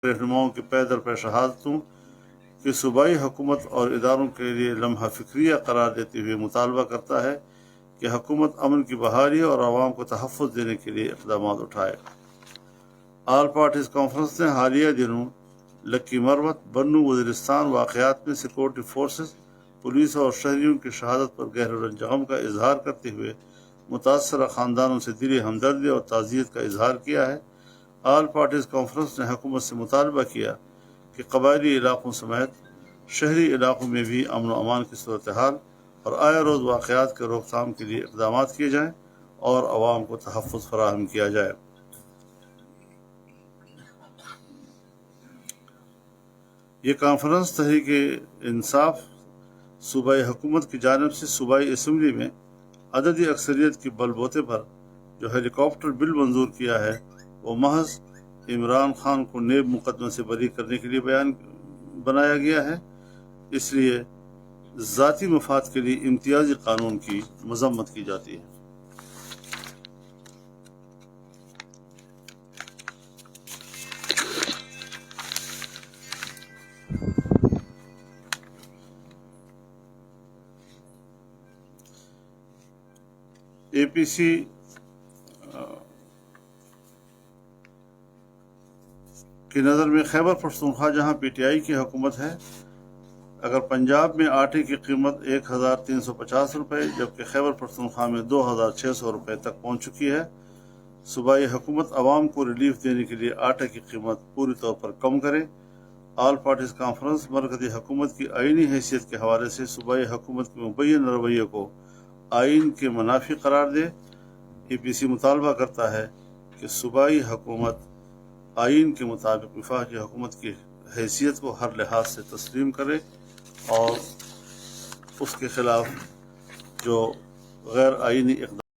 رہنماؤں کی پے در پے شہادتوں کہ صوبائی حکومت اور اداروں کے لیے لمحہ فکریہ قرار دیتے ہوئے مطالبہ کرتا ہے کہ حکومت امن کی بحالی اور عوام کو تحفظ دینے کے لیے اقدامات اٹھائے۔ آل پارٹیز کانفرنس نے حالیہ دنوں لکی مروت، بنوں، وزیرستان واقعات میں سیکورٹی فورسز، پولیس اور شہریوں کی شہادت پر گہرے رنج غم کا اظہار کرتے ہوئے متاثرہ خاندانوں سے دلی ہمدردی اور تعزیت کا اظہار کیا ہے۔ آل پارٹیز کانفرنس نے حکومت سے مطالبہ کیا کہ قبائلی علاقوں سمیت شہری علاقوں میں بھی امن و امان کی صورتحال اور آئے روز واقعات کے روک تھام کے لیے اقدامات کیے جائیں اور عوام کو تحفظ فراہم کیا جائے۔ یہ کانفرنس تحریک انصاف صوبائی حکومت کی جانب سے صوبائی اسمبلی میں عددی اکثریت کی بل بوتے پر جو ہیلی کاپٹر بل منظور کیا ہے وہ محض عمران خان کو نیب مقدمے سے بری کرنے کے لیے بنایا گیا ہے، اس لیے ذاتی مفاد کے لیے امتیازی قانون کی مذمت کی جاتی ہے۔ اے پی سی کی نظر میں خیبر پختونخوا جہاں پی ٹی آئی کی حکومت ہے، اگر پنجاب میں آٹے کی قیمت 1350 روپے جبکہ خیبر پختونخوا میں 2600 روپے تک پہنچ چکی ہے، صوبائی حکومت عوام کو ریلیف دینے کے لیے آٹے کی قیمت پوری طور پر کم کرے۔ آل پارٹیز کانفرنس مرکزی حکومت کی آئینی حیثیت کے حوالے سے صوبائی حکومت کے مبینہ رویے کو آئین کے منافی قرار دے۔ اے پی سی مطالبہ کرتا ہے کہ صوبائی حکومت آئین کے مطابق وفاقی حکومت کی حیثیت کو ہر لحاظ سے تسلیم کرے اور اس کے خلاف جو غیر آئینی اقدام